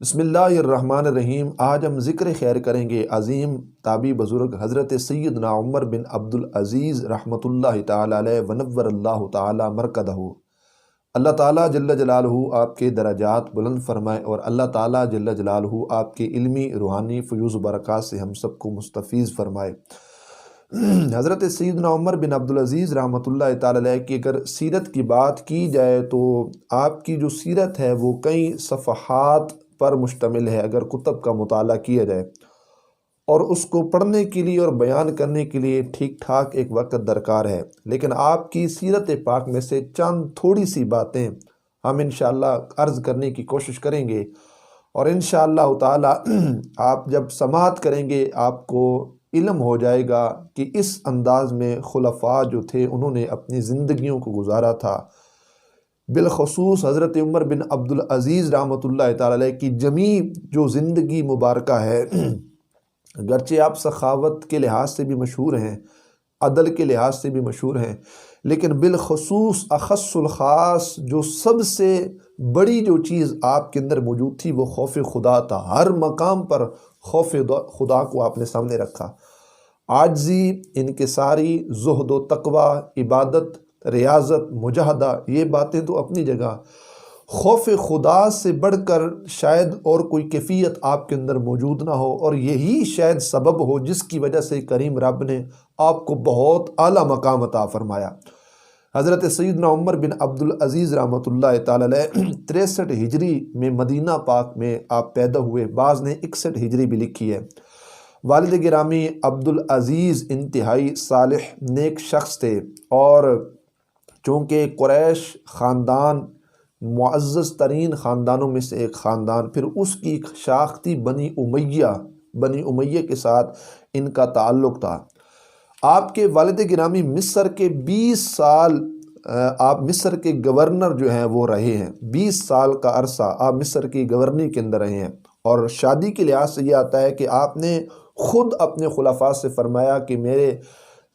بسم اللہ الرحمن الرحیم۔ آج ہم ذکر خیر کریں گے عظیم تابعی بزرگ حضرت سیدنا عمر بن عبدالعزیز رحمۃ اللہ تعالی علیہ ونور اللہ تعالی مرکزہ۔ اللہ تعالیٰ جل جلالہ آپ کے درجات بلند فرمائے اور اللہ تعالیٰ جل جلالہ آپ کے علمی روحانی فیوز و برکات سے ہم سب کو مستفیض فرمائے۔ حضرت سیدنا عمر بن عبدالعزیز رحمۃ اللہ تعالی علیہ کی اگر سیرت کی بات کی جائے تو آپ کی جو سیرت ہے وہ کئی صفحات پر مشتمل ہے۔ اگر کتب کا مطالعہ کیا جائے اور اس کو پڑھنے کے لیے اور بیان کرنے کے لیے ٹھیک ٹھاک ایک وقت درکار ہے، لیکن آپ کی سیرت پاک میں سے چند تھوڑی سی باتیں ہم انشاءاللہ عرض کرنے کی کوشش کریں گے، اور انشاءاللہ تعالی آپ جب سماعت کریں گے آپ کو علم ہو جائے گا کہ اس انداز میں خلفاء جو تھے انہوں نے اپنی زندگیوں کو گزارا تھا۔ بالخصوص حضرت عمر بن عبدالعزیز رحمۃ اللہ تعالی علیہ کی جمیع جو زندگی مبارکہ ہے، اگرچہ آپ سخاوت کے لحاظ سے بھی مشہور ہیں، عدل کے لحاظ سے بھی مشہور ہیں، لیکن بالخصوص اخص الخاص جو سب سے بڑی جو چیز آپ کے اندر موجود تھی وہ خوف خدا تھا۔ ہر مقام پر خوف خدا کو آپ نے سامنے رکھا۔ عاجزی، انکساری، زہد و تقوی، عبادت، ریاضت، مجاہدہ، یہ باتیں تو اپنی جگہ۔ خوف خدا سے بڑھ کر شاید اور کوئی کیفیت آپ کے اندر موجود نہ ہو، اور یہی شاید سبب ہو جس کی وجہ سے کریم رب نے آپ کو بہت اعلیٰ مقام عطا فرمایا۔ حضرت سیدنا عمر بن عبدالعزیز رحمۃ اللہ تعالی علیہ 63 ہجری میں مدینہ پاک میں آپ پیدا ہوئے، بعض نے 61 ہجری بھی لکھی ہے۔ والد گرامی عبدالعزیز انتہائی صالح نیک شخص تھے، اور چونکہ قریش خاندان معزز ترین خاندانوں میں سے ایک خاندان، پھر اس کی ایک شاخ تھی بنی امیہ کے ساتھ ان کا تعلق تھا۔ آپ کے والد گرامی مصر کے 20 سال آپ مصر کے گورنر جو ہیں وہ رہے ہیں۔ 20 سال کا عرصہ آپ مصر کی گورنی کے اندر رہے ہیں، اور شادی کے لحاظ سے یہ آتا ہے کہ آپ نے خود اپنے خلفاء سے فرمایا کہ میرے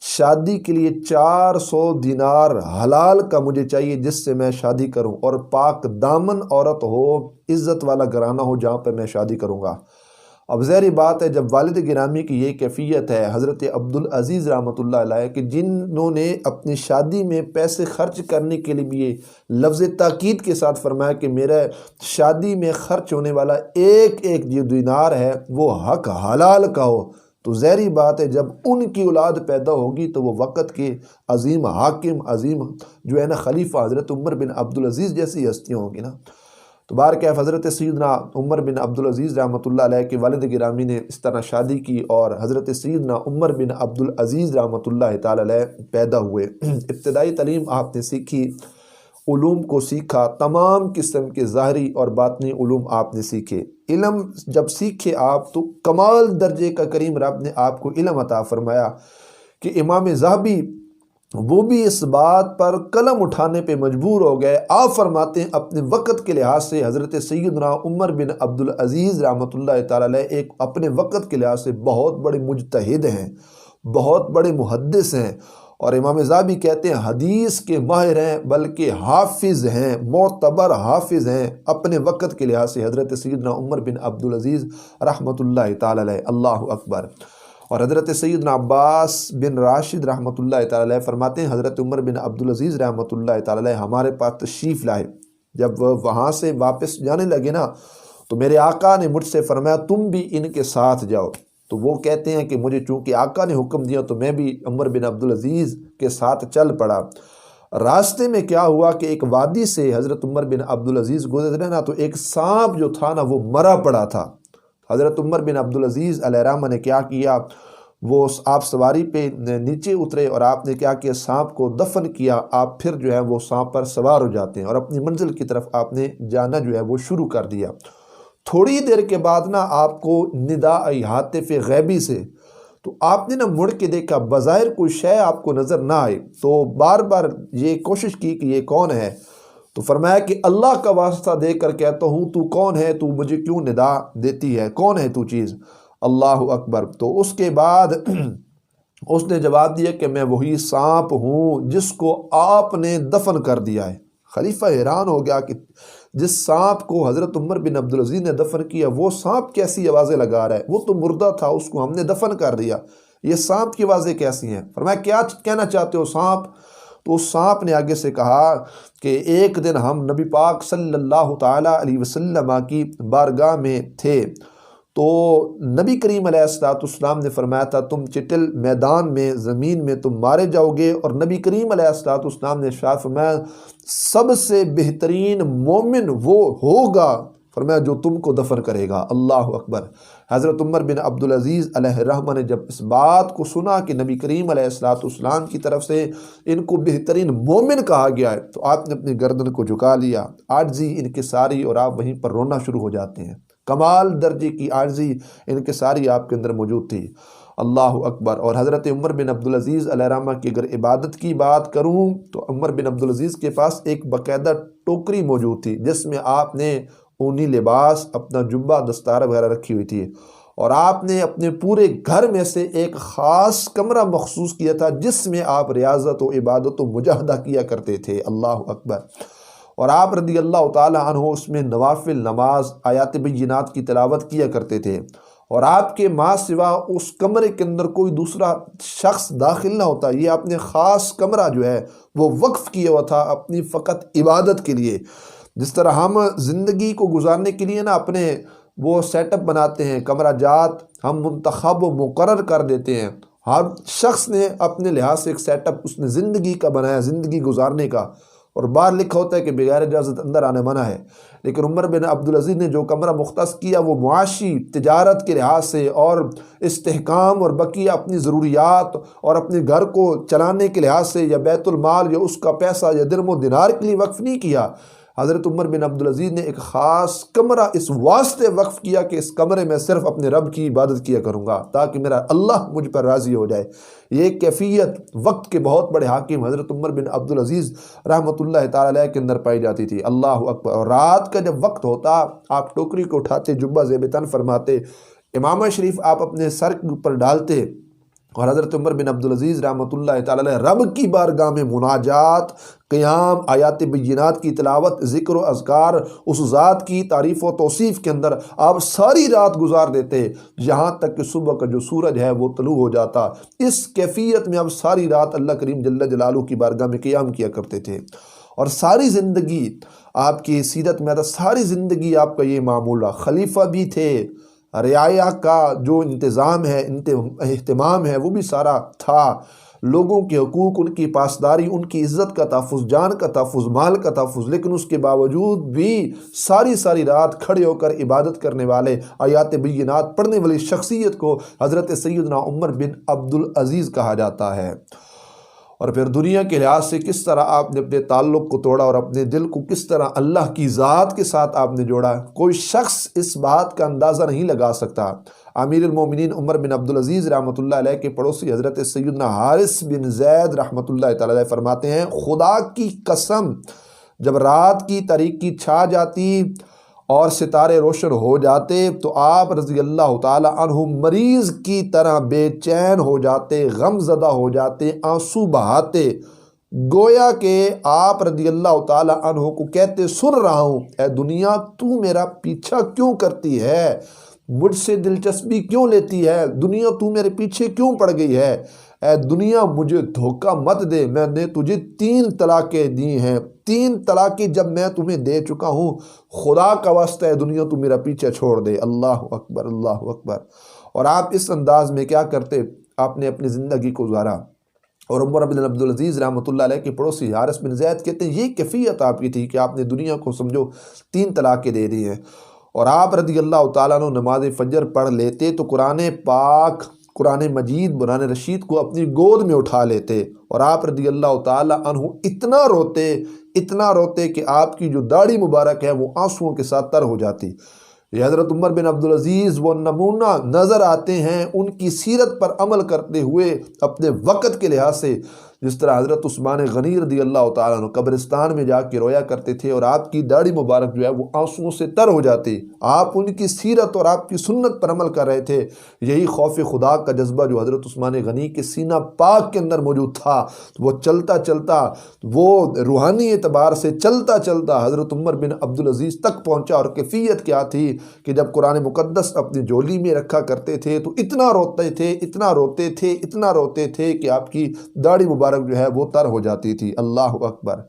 شادی کے لیے 400 دینار حلال کا مجھے چاہیے جس سے میں شادی کروں، اور پاک دامن عورت ہو، عزت والا گھرانہ ہو جہاں پہ میں شادی کروں گا۔ اب ظاہری بات ہے جب والد گرامی کی یہ کیفیت ہے حضرت عبدالعزیز رحمۃ اللہ علیہ کہ جنہوں نے اپنی شادی میں پیسے خرچ کرنے کے لیے بھی یہ لفظ تاکید کے ساتھ فرمایا کہ میرا شادی میں خرچ ہونے والا ایک جو دینار ہے وہ حق حلال کا ہو، تو ظاہری بات ہے جب ان کی اولاد پیدا ہوگی تو وہ وقت کے عظیم حاکم، عظیم جو ہے نا خلیفہ حضرت عمر بن عبدالعزیز جیسی ہستیاں ہوں گی نا۔ تو بہرکیف حضرت سیدنا عمر بن عبدالعزیز رحمۃ اللہ علیہ کے والد گرامی نے اس طرح شادی کی، اور حضرت سیدنا عمر بن عبدالعزیز رحمۃ اللہ تعالی علیہ پیدا ہوئے۔ ابتدائی تعلیم آپ نے سیکھی، علوم کو سیکھا، تمام قسم کے ظاہری اور باطنی علوم آپ نے سیکھے۔ علم جب سیکھے آپ تو کمال درجے کا کریم رب نے آپ کو علم عطا فرمایا کہ امام ذہبی وہ بھی اس بات پر قلم اٹھانے پہ مجبور ہو گئے۔ آپ فرماتے ہیں اپنے وقت کے لحاظ سے حضرت سیدنا عمر بن عبدالعزیز رحمۃ اللہ تعالی علیہ ایک اپنے وقت کے لحاظ سے بہت بڑے مجتہد ہیں، بہت بڑے محدث ہیں، اور امام ذہبی کہتے ہیں حدیث کے ماہر ہیں، بلکہ حافظ ہیں، معتبر حافظ ہیں اپنے وقت کے لحاظ سے حضرت سیدنا عمر بن عبدالعزیز رحمۃ اللہ تعالی علیہ۔ اللہ اکبر۔ اور حضرت سیدنا عباس بن راشد رحمۃ اللہ تعالی علیہ فرماتے ہیں حضرت عمر بن عبدالعزیز رحمۃ اللہ تعالی علیہ ہمارے پاس تشریف لائے۔ جب وہ وہاں سے واپس جانے لگے نا تو میرے آقا نے مجھ سے فرمایا تم بھی ان کے ساتھ جاؤ۔ تو وہ کہتے ہیں کہ مجھے چونکہ آقا نے حکم دیا تو میں بھی عمر بن عبدالعزیز کے ساتھ چل پڑا۔ راستے میں کیا ہوا کہ ایک وادی سے حضرت عمر بن عبدالعزیز گزرے نا تو ایک سانپ جو تھا نا وہ مرا پڑا تھا۔ حضرت عمر بن عبدالعزیز علیہ الرحمہ نے کیا کیا، وہ آپ سواری پہ نیچے اترے اور آپ نے کیا کیا، سانپ کو دفن کیا۔ آپ پھر جو ہے وہ سانپ پر سوار ہو جاتے ہیں اور اپنی منزل کی طرف آپ نے جانا جو ہے وہ شروع کر دیا۔ تھوڑی دیر کے بعد نا آپ کو ندا آئی ہاتف غیبی سے، تو آپ نے نا مڑ کے دیکھا، بظاہر کوئی شے آپ کو نظر نہ آئی، تو بار بار یہ کوشش کی کہ یہ کون ہے، تو فرمایا کہ اللہ کا واسطہ دے کر کہتا ہوں تو کون ہے، تو مجھے کیوں ندا دیتی ہے، کون ہے تو چیز، اللہ اکبر۔ تو اس کے بعد اس نے جواب دیا کہ میں وہی سانپ ہوں جس کو آپ نے دفن کر دیا ہے۔ خلیفہ حیران ہو گیا کہ جس سانپ کو حضرت عمر بن عبدالعزیز نے دفن کیا وہ سانپ کیسی آوازیں لگا رہا ہے؟ وہ تو مردہ تھا، اس کو ہم نے دفن کر دیا، یہ سانپ کی آوازیں کیسی ہیں؟ فرمایا کیا کہنا چاہتے ہو سانپ؟ تو اس سانپ نے آگے سے کہا کہ ایک دن ہم نبی پاک صلی اللہ تعالیٰ علیہ وسلم کی بارگاہ میں تھے تو نبی کریم علیہ السلام نے فرمایا تھا تم چٹل میدان میں زمین میں تم مارے جاؤ گے، اور نبی کریم علیہ السلام نے ارشاد فرمایا سب سے بہترین مومن وہ ہوگا فرمایا جو تم کو دفن کرے گا۔ اللہ اکبر۔ حضرت عمر بن عبدالعزیز علیہ الرحمہ نے جب اس بات کو سنا کہ نبی کریم علیہ السلام کی طرف سے ان کو بہترین مومن کہا گیا ہے تو آپ نے اپنی گردن کو جھکا لیا، عاجزی انکساری، اور آپ وہیں پر رونا شروع ہو جاتے ہیں۔ کمال درجے کی عاجزی انکساری آپ کے اندر موجود تھی۔ اللہ اکبر۔ اور حضرت عمر بن عبدالعزیز علیہ الرحمہ کی اگر عبادت کی بات کروں تو عمر بن عبدالعزیز کے پاس ایک باقاعدہ ٹوکری موجود تھی جس میں آپ نے اونی لباس، اپنا جبہ، دستار وغیرہ رکھی ہوئی تھی، اور آپ نے اپنے پورے گھر میں سے ایک خاص کمرہ مخصوص کیا تھا جس میں آپ ریاضت و عبادت و مجاہدہ کیا کرتے تھے۔ اللہ اکبر۔ اور آپ رضی اللہ تعالی عنہ اس میں نوافل نماز، آیات بینات کی تلاوت کیا کرتے تھے، اور آپ کے ماں سوا اس کمرے کے اندر کوئی دوسرا شخص داخل نہ ہوتا۔ یہ آپ نے خاص کمرہ جو ہے وہ وقف کیا ہوا تھا اپنی فقط عبادت کے لیے۔ جس طرح ہم زندگی کو گزارنے کے لیے نا اپنے وہ سیٹ اپ بناتے ہیں، کمرہ جات ہم منتخب و مقرر کر دیتے ہیں، ہر شخص نے اپنے لحاظ سے ایک سیٹ اپ اس نے زندگی کا بنایا، زندگی گزارنے کا، اور باہر لکھا ہوتا ہے کہ بغیر اجازت اندر آنے منع ہے۔ لیکن عمر بن عبدالعزیز نے جو کمرہ مختص کیا وہ معاشی تجارت کے لحاظ سے اور استحکام اور بقیہ اپنی ضروریات اور اپنے گھر کو چلانے کے لحاظ سے یا بیت المال یا اس کا پیسہ یا درم و دینار کے لیے وقف نہیں کیا۔ حضرت عمر بن عبدالعزیز نے ایک خاص کمرہ اس واسطے وقف کیا کہ اس کمرے میں صرف اپنے رب کی عبادت کیا کروں گا تاکہ میرا اللہ مجھ پر راضی ہو جائے۔ یہ کیفیت وقت کے بہت بڑے حاکم حضرت عمر بن عبدالعزیز رحمۃ اللہ تعالی علیہ کے اندر پائی جاتی تھی۔ اللہ اکبر۔ اور رات کا جب وقت ہوتا آپ ٹوکری کو اٹھاتے، جبہ زیب تن فرماتے، امامہ شریف آپ اپنے سر کے اوپر ڈالتے، اور حضرت عمر بن عبدالعزیز رحمۃ اللہ تعالی علیہ رب کی بارگاہ میں مناجات، قیام، آیات بینات کی تلاوت، ذکر و اذکار، اس ذات کی تعریف و توصیف کے اندر آپ ساری رات گزار دیتے یہاں تک کہ صبح کا جو سورج ہے وہ طلوع ہو جاتا۔ اس کیفیت میں آپ ساری رات اللہ کریم جل جلالہ کی بارگاہ میں قیام کیا کرتے تھے، اور ساری زندگی آپ کی سیرت میں آتا، ساری زندگی آپ کا یہ معمول رہا۔ خلیفہ بھی تھے، رعایا کا جو انتظام ہے، اہتمام ہے وہ بھی سارا تھا، لوگوں کے حقوق، ان کی پاسداری، ان کی عزت کا تحفظ، جان کا تحفظ، مال کا تحفظ، لیکن اس کے باوجود بھی ساری رات کھڑے ہو کر عبادت کرنے والے، آیات بینات پڑھنے والی شخصیت کو حضرت سیدنا عمر بن عبدالعزیز کہا جاتا ہے۔ اور پھر دنیا کے لحاظ سے کس طرح آپ نے اپنے تعلق کو توڑا اور اپنے دل کو کس طرح اللہ کی ذات کے ساتھ آپ نے جوڑا، کوئی شخص اس بات کا اندازہ نہیں لگا سکتا۔ امیر المومنین عمر بن عبدالعزیز رحمۃ اللہ علیہ کے پڑوسی حضرت سیدنا حارث بن زید رحمۃ اللہ تعالی علیہ فرماتے ہیں خدا کی قسم جب رات کی تاریکی چھا جاتی اور ستارے روشن ہو جاتے تو آپ رضی اللہ تعالی عنہ مریض کی طرح بے چین ہو جاتے، غم زدہ ہو جاتے، آنسو بہاتے، گویا کہ آپ رضی اللہ تعالی عنہ کو کہتے سن رہا ہوں اے دنیا تو میرا پیچھا کیوں کرتی ہے، مجھ سے دلچسپی کیوں لیتی ہے، دنیا تو میرے پیچھے کیوں پڑ گئی ہے، اے دنیا مجھے دھوکہ مت دے، میں نے تجھے 3 طلاقیں دی ہیں، 3 طلاقیں جب میں تمہیں دے چکا ہوں، خدا کا واسطہ ہے دنیا تو میرا پیچھے چھوڑ دے۔ اللہ اکبر، اللہ اکبر۔ اور آپ اس انداز میں کیا کرتے، آپ نے اپنی زندگی کو گزارا۔ اور عمر بن عبدالعزیز رحمۃ اللہ علیہ کے پڑوسی حارث بن زید کہتے ہیں یہ کیفیت آپ کی تھی کہ آپ نے دنیا کو سمجھو 3 طلاقیں دے دی ہیں، اور آپ رضی اللہ تعالیٰ عنہ نماز فجر پڑھ لیتے تو قرآن پاک، قرآن مجید، قرآن رشید کو اپنی گود میں اٹھا لیتے، اور آپ رضی اللہ تعالیٰ عنہ اتنا روتے کہ آپ کی جو داڑھی مبارک ہے وہ آنسوؤں کے ساتھ تر ہو جاتی۔ یہ حضرت عمر بن عبدالعزیز وہ نمونہ نظر آتے ہیں ان کی سیرت پر عمل کرتے ہوئے اپنے وقت کے لحاظ سے جس طرح حضرت عثمان غنی رضی اللہ تعالیٰ عنہ قبرستان میں جا کے رویا کرتے تھے اور آپ کی داڑھی مبارک جو ہے وہ آنسوؤں سے تر ہو جاتی، آپ ان کی سیرت اور آپ کی سنت پر عمل کر رہے تھے۔ یہی خوف خدا کا جذبہ جو حضرت عثمان غنی کے سینہ پاک کے اندر موجود تھا، وہ چلتا چلتا، وہ روحانی اعتبار سے چلتا چلتا حضرت عمر بن عبدالعزیز تک پہنچا۔ اور کیفیت کیا تھی کہ جب قرآن مقدس اپنی جولی میں رکھا کرتے تھے تو اتنا روتے تھے، اتنا روتے تھے، اتنا روتے تھے کہ آپ کی داڑھی مبارک جو ہے وہ تر ہو جاتی تھی۔ اللہ اکبر۔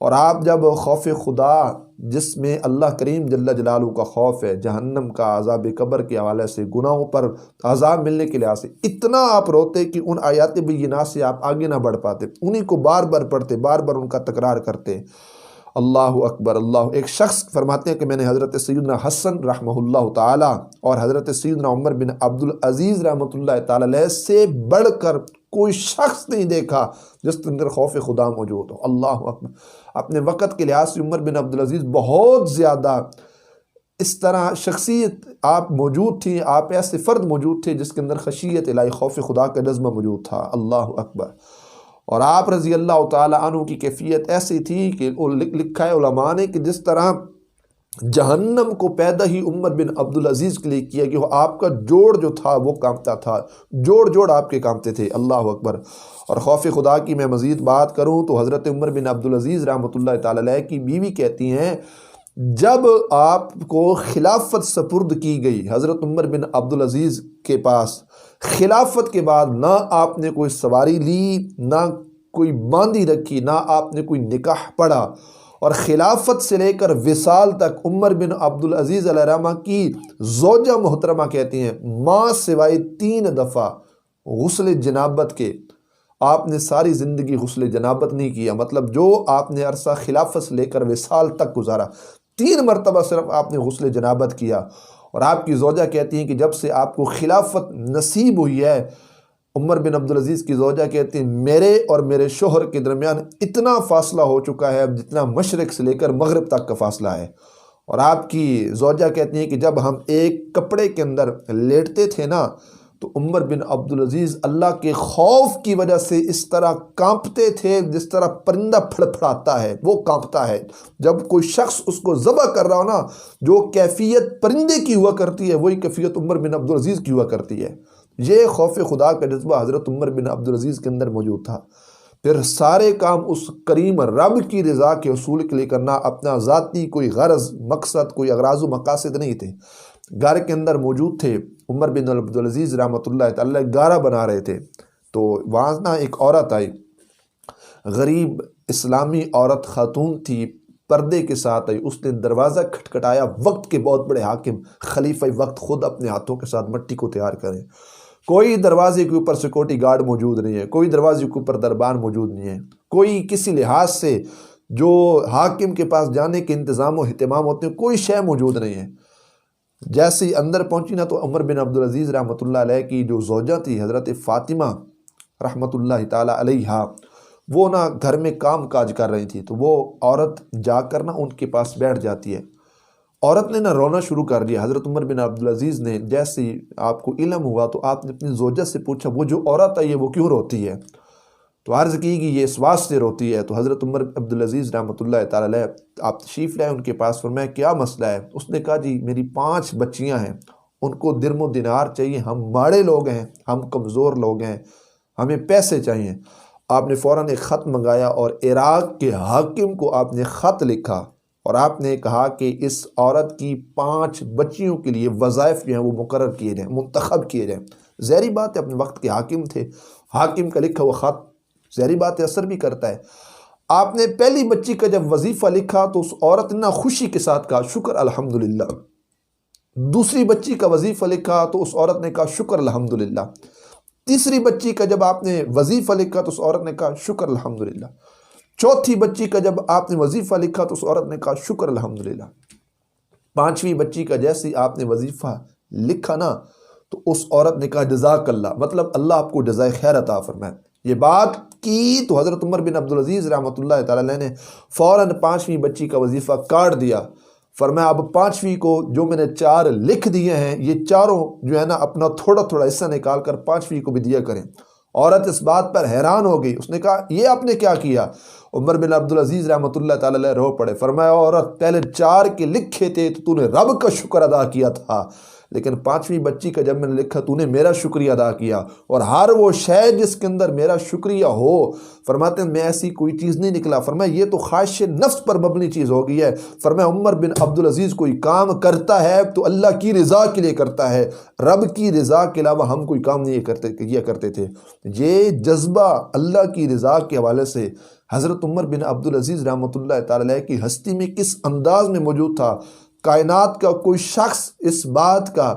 اور آپ جب خوف خدا جس میں اللہ کریم جل جلالہ کا خوف ہے، جہنم کا عذاب قبر کے حوالے سے، گناہوں پر عذاب ملنے کے لحاظ سے، اتنا آپ روتے کہ ان آیات بینات سے آپ آگے نہ بڑھ پاتے، انہی کو بار بار پڑھتے، بار بار ان کا تکرار کرتے۔ اللہ اکبر۔ اللہ ایک شخص فرماتے ہیں کہ میں نے حضرت سیدنا حسن رحمہ اللہ تعالی اور حضرت سیدنا عمر بن عبدالعزیز رحمۃ اللہ تعالی علیہ سے بڑھ کر کوئی شخص نہیں دیکھا جس کے اندر خوف خدا موجود ہو۔ اللہ اکبر۔ اپنے وقت کے لحاظ سے عمر بن عبدالعزیز بہت زیادہ اس طرح شخصیت آپ موجود تھی، آپ ایسے فرد موجود تھے جس کے اندر خشیت الہی، خوف خدا کا جذبہ موجود تھا۔ اللہ اکبر۔ اور آپ رضی اللہ تعالی عنہ کی کیفیت ایسی تھی کہ لکھا ہے علماء نے کہ جس طرح جہنم کو پیدا ہی عمر بن عبدالعزیز کے لیے کیا گیا، وہ آپ کا جوڑ جو تھا وہ کانپتا تھا، جوڑ آپ کے کانپتے تھے۔ اللہ اکبر۔ اور خوف خدا کی میں مزید بات کروں تو حضرت عمر بن عبدالعزیز رحمۃ اللہ تعالی علیہ کی بیوی کہتی ہیں جب آپ کو خلافت سپرد کی گئی حضرت عمر بن عبدالعزیز کے پاس، خلافت کے بعد نہ آپ نے کوئی سواری لی، نہ کوئی باندھی رکھی، نہ آپ نے کوئی نکاح پڑھا، اور خلافت سے لے کر وصال تک عمر بن عبدالعزیز علیہ الرحمہ کی زوجہ محترمہ کہتی ہیں ماں سوائے 3 دفعہ غسل جنابت کے آپ نے ساری زندگی غسل جنابت نہیں کیا، مطلب جو آپ نے عرصہ خلافت سے لے کر وصال تک گزارا 3 مرتبہ صرف آپ نے غسل جنابت کیا۔ اور آپ کی زوجہ کہتی ہیں کہ جب سے آپ کو خلافت نصیب ہوئی ہے، عمر بن عبدالعزیز کی زوجہ کہتی ہیں میرے اور میرے شوہر کے درمیان اتنا فاصلہ ہو چکا ہے جتنا مشرق سے لے کر مغرب تک کا فاصلہ ہے۔ اور آپ کی زوجہ کہتی ہیں کہ جب ہم ایک کپڑے کے اندر لیٹتے تھے نا تو عمر بن عبدالعزیز اللہ کے خوف کی وجہ سے اس طرح کانپتے تھے جس طرح پرندہ پھڑپھڑاتا ہے وہ کانپتا ہے۔ جب کوئی شخص اس کو ذبح کر رہا ہو نا، جو کیفیت پرندے کی ہوا کرتی ہے وہی کیفیت عمر بن عبدالعزیز کی ہوا کرتی ہے۔ یہ خوف خدا کا جذبہ حضرت عمر بن عبدالعزیز کے اندر موجود تھا۔ پھر سارے کام اس کریم رب کی رضا کے حصول کے لیے کرنا، اپنا ذاتی کوئی غرض مقصد، کوئی اغراض و مقاصد نہیں تھے۔ گھر کے اندر موجود تھے عمر بن عبدالعزیز رحمۃ اللہ تعالی گارہ بنا رہے تھے، تو وہاں نہ ایک عورت آئی، غریب اسلامی عورت خاتون تھی، پردے کے ساتھ آئی، اس نے دروازہ کھٹکھٹایا۔ وقت کے بہت بڑے حاکم خلیفہ وقت خود اپنے ہاتھوں کے ساتھ مٹی کو تیار کریں، کوئی دروازے کے اوپر سیکورٹی گارڈ موجود نہیں ہے، کوئی دروازے کے اوپر دربان موجود نہیں ہے، کوئی کسی لحاظ سے جو حاکم کے پاس جانے کے انتظام و اہتمام ہوتے ہیں کوئی شے موجود نہیں ہے۔ جیسے ہی اندر پہنچی نا تو عمر بن عبدالعزیز رحمۃ اللہ علیہ کی جو زوجہ تھی حضرت فاطمہ رحمۃ اللہ تعالی علیہا، وہ نا گھر میں کام کاج کر رہی تھی، تو وہ عورت جا کر نا ان کے پاس بیٹھ جاتی ہے۔ عورت نے نا رونا شروع کر دیا۔ حضرت عمر بن عبدالعزیز نے جیسے ہی آپ کو علم ہوا تو آپ نے اپنی زوجہ سے پوچھا وہ جو عورت ہے وہ کیوں روتی ہے؟ تو عرض کی کہ یہ اس واسطے روتی ہے۔ تو حضرت عمر عبدالعزیز رحمۃ اللہ تعالی علیہ آپ تشریف لائے ان کے پاس، فرمایا کیا مسئلہ ہے؟ اس نے کہا جی میری 5 بچیاں ہیں، ان کو درم و دینار چاہیے، ہم ماڑے لوگ ہیں، ہم کمزور لوگ ہیں، ہمیں پیسے چاہیے۔ آپ نے فوراً ایک خط منگایا اور عراق کے حاکم کو آپ نے خط لکھا اور آپ نے کہا کہ اس عورت کی 5 بچیوں کے لیے وظائف جو ہیں وہ مقرر کیے جائیں، منتخب کیے جائیں۔ ظاہری بات ہے اپنے وقت کے حاکم تھے، حاکم کا لکھا ہوا خط ظاہری بات ہے اثر بھی کرتا ہے۔ آپ نے پہلی بچی کا جب وظیفہ لکھا تو اس عورت نے خوشی کے ساتھ کہا شکر الحمدللہ۔ دوسری بچی کا وظیفہ لکھا تو اس عورت نے کہا شکر الحمدللہ۔ تیسری بچی کا جب آپ نے وظیفہ لکھا تو اس عورت نے کہا شکر الحمدللہ۔ چوتھی بچی کا جب آپ نے وظیفہ لکھا تو اس عورت نے کہا شکر الحمدللہ۔ 5ویں بچی کا جیسے آپ نے وظیفہ لکھا نا تو اس عورت نے کہا جزاک اللہ، مطلب اللہ آپ کو جزائے خیر عطا فرمائے۔ یہ بات کی تو حضرت عمر بن عبدالعزیز رحمۃ اللہ تعالی علیہ نے فوراً 5ویں بچی کا وظیفہ کاٹ دیا۔ فرمایا اب 5ویں کو جو میں نے 4 لکھ دیے ہیں یہ چاروں جو ہے نا اپنا تھوڑا تھوڑا حصہ نکال کر 5ویں کو بھی دیا کریں۔ عورت اس بات پر حیران ہو گئی، اس نے کہا یہ آپ نے کیا کیا؟ عمر بن عبدالعزیز رحمۃ اللہ تعالی علیہ رو پڑے، فرمایا عورت پہلے 4 کے لکھے تھے تو نے رب کا شکر ادا کیا تھا، لیکن 5ویں بچی کا جب میں نے لکھا تو نے میرا شکریہ ادا کیا، اور ہر وہ شے جس کے اندر میرا شکریہ ہو، فرماتے ہیں میں ایسی کوئی چیز نہیں نکلا، فرمایا یہ تو خواہش نفس پر مبنی چیز ہو گئی ہے، فرمایا عمر بن عبدالعزیز کوئی کام کرتا ہے تو اللہ کی رضا کے لیے کرتا ہے، رب کی رضا کے علاوہ ہم کوئی کام نہیں کیا کرتے تھے۔ یہ جذبہ اللہ کی رضا کے حوالے سے حضرت عمر بن عبدالعزیز رحمۃ اللہ تعالی علیہ کی ہستی میں کس انداز میں موجود تھا۔ کائنات کا کوئی شخص اس بات کا،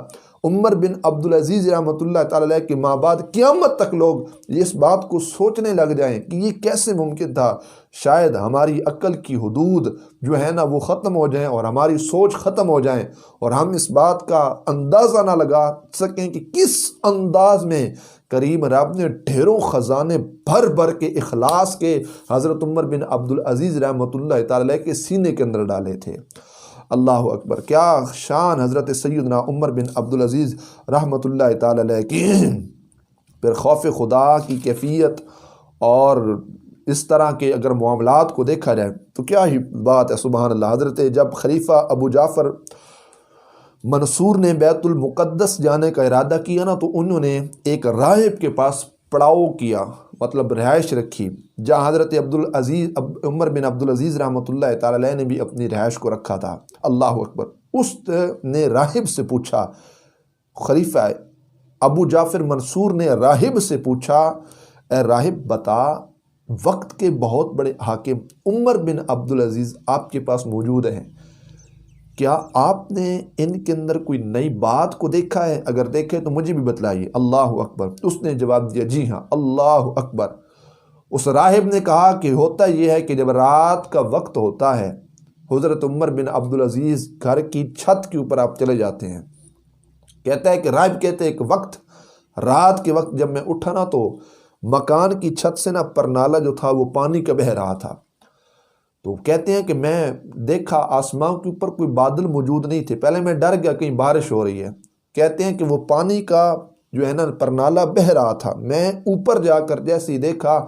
عمر بن عبدالعزیز رحمۃ اللہ تعالی علیہ کے ماں بعد قیامت تک لوگ اس بات کو سوچنے لگ جائیں کہ یہ کیسے ممکن تھا، شاید ہماری عقل کی حدود جو ہے نا وہ ختم ہو جائیں اور ہماری سوچ ختم ہو جائیں، اور ہم اس بات کا اندازہ نہ لگا سکیں کہ کس انداز میں کریم رب نے ڈھیروں خزانے بھر بھر کے اخلاص کے حضرت عمر بن عبدالعزیز رحمۃ اللہ تعالی علیہ کے سینے کے اندر ڈالے تھے۔ اللہ اکبر، کیا شان حضرت سیدنا عمر بن عبدالعزیز رحمۃ اللہ تعالی علیہ کی۔ پھر خوف خدا کی کیفیت اور اس طرح کے اگر معاملات کو دیکھا جائے تو کیا ہی بات ہے، سبحان اللہ۔ حضرت جب خلیفہ ابو جعفر منصور نے بیت المقدس جانے کا ارادہ کیا نا، تو انہوں نے ایک راہب کے پاس پڑاؤ کیا، مطلب رہائش رکھی، جہاں حضرت عمر بن عبدالعزیز رحمۃ اللہ تعالی علیہ نے بھی اپنی رہائش کو رکھا تھا۔ اللہ اکبر۔ اس نے راہب سے پوچھا، خلیفہ ابو جعفر منصور نے راہب سے پوچھا، اے راہب بتا، وقت کے بہت بڑے حاکم عمر بن عبدالعزیز آپ کے پاس موجود ہیں، کیا آپ نے ان کے اندر کوئی نئی بات کو دیکھا ہے؟ اگر دیکھے تو مجھے بھی بتلائیے۔ اللہ اکبر۔ اس نے جواب دیا، جی ہاں۔ اللہ اکبر۔ اس راہب نے کہا کہ ہوتا یہ ہے کہ جب رات کا وقت ہوتا ہے، حضرت عمر بن عبدالعزیز گھر کی چھت کے اوپر آپ چلے جاتے ہیں۔ کہتا ہے کہ راہب کہتے ہیں کہ رات کے وقت جب میں اٹھا نا تو مکان کی چھت سے نا پرنالہ جو تھا وہ پانی کا بہہ رہا تھا، تو کہتے ہیں کہ میں دیکھا آسمان کے اوپر کوئی بادل موجود نہیں تھے، پہلے میں ڈر گیا کہیں بارش ہو رہی ہے۔ کہتے ہیں کہ وہ پانی کا جو ہے نا پرنالہ بہہ رہا تھا، میں اوپر جا کر جیسے ہی دیکھا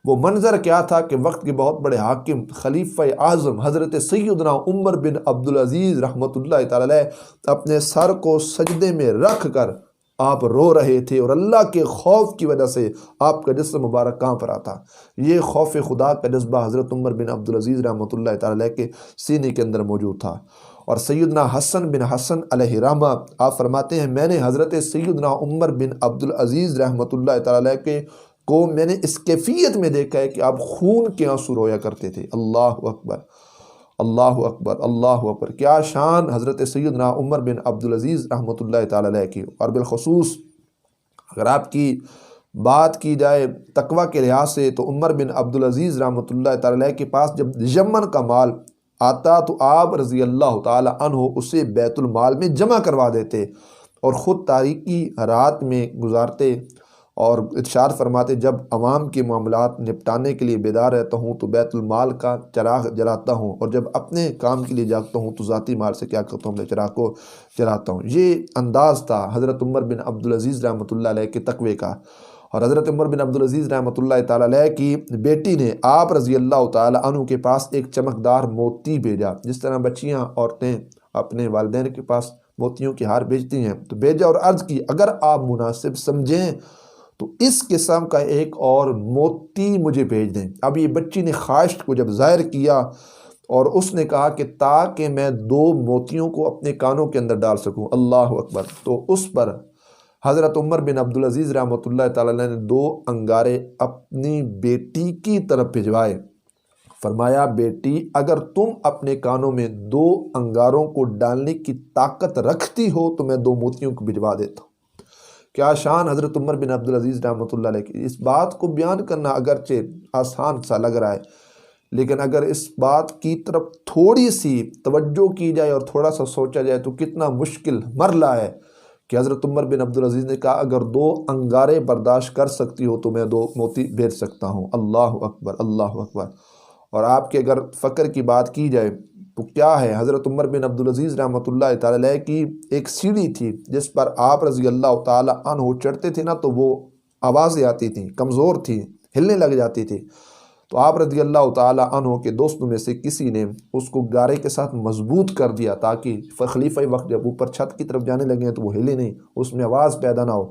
وہ منظر کیا تھا کہ وقت کے بہت بڑے حاکم خلیفہ اعظم حضرت سیدنا عمر بن عبدالعزیز رحمۃ اللہ تعالی علیہ اپنے سر کو سجدے میں رکھ کر آپ رو رہے تھے، اور اللہ کے خوف کی وجہ سے آپ کا جسم مبارک کہاں پر آتا۔ یہ خوف خدا کا جذبہ حضرت عمر بن عبدالعزیز رحمۃ اللہ تعالی علیہ کے سینے کے اندر موجود تھا۔ اور سیدنا حسن بن حسن علیہ رحمہ آپ فرماتے ہیں، میں نے حضرت سیدنا عمر بن عبدالعزیز رحمۃ اللہ تعالی علیہ کے کو میں نے اس کیفیت میں دیکھا ہے کہ آپ خون کے آنسو رویا کرتے تھے۔ اللہ اکبر، اللہ اکبر، اللہ اکبر۔ کیا شان حضرت سیدنا عمر بن عبدالعزیز رحمۃ اللہ تعالی علیہ کی۔ اور بالخصوص اگر آپ کی بات کی جائے تقوی کے لحاظ سے تو عمر بن عبدالعزیز رحمۃ اللہ تعالی علیہ کے پاس جب یمن کا مال آتا تو آپ رضی اللہ تعالی عنہ اسے بیت المال میں جمع کروا دیتے اور خود تاریکی رات میں گزارتے، اور ارشاد فرماتے جب عوام کے معاملات نپٹانے کے لیے بیدار رہتا ہوں تو بیت المال کا چراغ جلاتا ہوں، اور جب اپنے کام کے لیے جاگتا ہوں تو ذاتی مال سے کیا کرتا ہوں، میں چراغ کو جلاتا ہوں۔ یہ انداز تھا حضرت عمر بن عبدالعزیز رحمۃ اللہ علیہ کے تقوی کا۔ اور حضرت عمر بن عبدالعزیز رحمۃ اللہ تعالی علیہ کی بیٹی نے آپ رضی اللہ تعالی عنہ کے پاس ایک چمکدار موتی بھیجا، جس طرح بچیاں عورتیں اپنے والدین کے پاس موتیوں کے ہار بھیجتی ہیں، تو بھیجا اور عرض کی اگر آپ مناسب سمجھیں تو اس قسم کا ایک اور موتی مجھے بھیج دیں۔ اب یہ بچی نے خواہش کو جب ظاہر کیا اور اس نے کہا کہ تاکہ میں 2 موتیوں کو اپنے کانوں کے اندر ڈال سکوں۔ اللہ اکبر۔ تو اس پر حضرت عمر بن عبدالعزیز رحمۃ اللہ تعالی علیہ نے 2 انگارے اپنی بیٹی کی طرف بھجوائے، فرمایا بیٹی اگر تم اپنے کانوں میں 2 انگاروں کو ڈالنے کی طاقت رکھتی ہو تو میں 2 موتیوں کو بھجوا دیتا ہوں۔ کیا شان حضرت عمر بن عبدالعزیز رحمۃ اللہ علیہ کی۔ اس بات کو بیان کرنا اگرچہ آسان سا لگ رہا ہے، لیکن اگر اس بات کی طرف تھوڑی سی توجہ کی جائے اور تھوڑا سا سوچا جائے تو کتنا مشکل مرحلہ ہے کہ حضرت عمر بن عبدالعزیز نے کہا اگر 2 انگارے برداشت کر سکتی ہو تو میں 2 موتی بھیج سکتا ہوں۔ اللہ اکبر، اللہ اکبر۔ اور آپ کے اگر فقر کی بات کی جائے تو کیا ہے، حضرت عمر بن عبدالعزیز رحمۃ اللہ تعالی علیہ کی ایک سیڑھی تھی جس پر آپ رضی اللہ تعالی عنہ چڑھتے تھے نا، تو وہ آوازیں آتی تھیں، کمزور تھیں، ہلنے لگ جاتی تھی، تو آپ رضی اللہ تعالیٰ عنہ کے دوستوں میں سے کسی نے اس کو گارے کے ساتھ مضبوط کر دیا تاکہ خلیفہ وقت جب اوپر چھت کی طرف جانے لگے تو وہ ہلے نہیں، اس میں آواز پیدا نہ ہو۔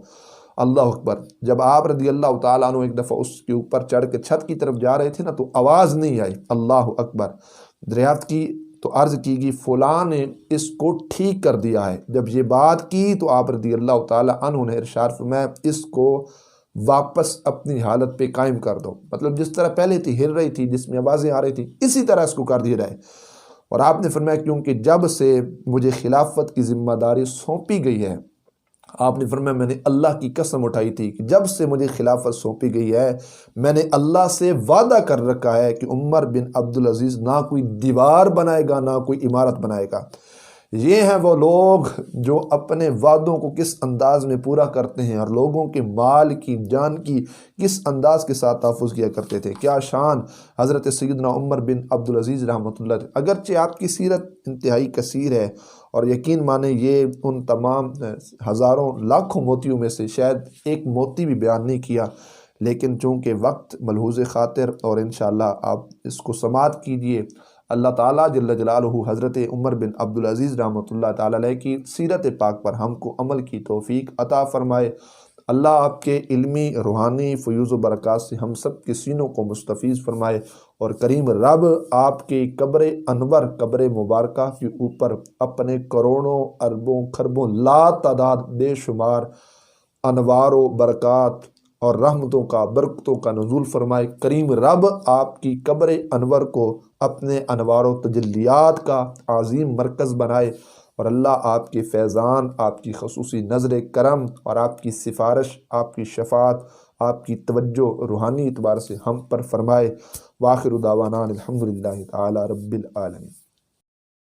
اللہ اکبر، جب آپ رضی اللہ تعالیٰ عنہ ایک دفعہ اس کے اوپر چڑھ کے چھت کی طرف جا رہے تھے نا تو آواز نہیں آئی۔ اللہ اکبر، دریافت کی تو عرض کی گئی فلاں نے اس کو ٹھیک کر دیا ہے۔ جب یہ بات کی تو آپ رضی اللہ تعالیٰ عنہ نے ارشاد فرمایا اس کو واپس اپنی حالت پہ قائم کر دو، مطلب جس طرح پہلے تھی، ہل رہی تھی، جس میں آوازیں آ رہی تھی، اسی طرح اس کو کر دیا جائے۔ اور آپ نے فرمایا کیونکہ جب سے مجھے خلافت کی ذمہ داری سونپی گئی ہے، آپ نے فرمایا میں نے اللہ کی قسم اٹھائی تھی کہ جب سے مجھے خلافت سونپی گئی ہے میں نے اللہ سے وعدہ کر رکھا ہے کہ عمر بن عبدالعزیز نہ کوئی دیوار بنائے گا نہ کوئی عمارت بنائے گا۔ یہ ہیں وہ لوگ جو اپنے وعدوں کو کس انداز میں پورا کرتے ہیں اور لوگوں کے مال کی، جان کی کس انداز کے ساتھ تحفظ کیا کرتے تھے۔ کیا شان حضرت سیدنا عمر بن عبدالعزیز رحمۃ اللہ علیہ۔ اگرچہ آپ کی سیرت انتہائی کثیر ہے اور یقین مانیں یہ ان تمام ہزاروں لاکھوں موتیوں میں سے شاید ایک موتی بھی بیان نہیں کیا، لیکن چونکہ وقت ملحوظ خاطر اور انشاءاللہ آپ اس کو سماعت کیجئے۔ اللہ تعالیٰ جل جلالہ حضرت عمر بن عبدالعزیز رحمۃ اللہ تعالیٰ علیہ کی سیرت پاک پر ہم کو عمل کی توفیق عطا فرمائے۔ اللہ آپ کے علمی روحانی فیوز و برکات سے ہم سب کے سینوں کو مستفیض فرمائے، اور کریم رب آپ کے قبر انور، قبر مبارکہ کے اوپر اپنے کروڑوں اربوں خربوں لا تعداد بے شمار انوار و برکات اور رحمتوں کا، برکتوں کا نزول فرمائے۔ کریم رب آپ کی قبر انور کو اپنے انوار و تجلیات کا عظیم مرکز بنائے، اور اللہ آپ کے فیضان، آپ کی خصوصی نظر کرم اور آپ کی سفارش، آپ کی شفاعت، آپ کی توجہ روحانی اعتبار سے ہم پر فرمائے۔ وآخر دعوانا الحمدللہ تعالی رب العالمین۔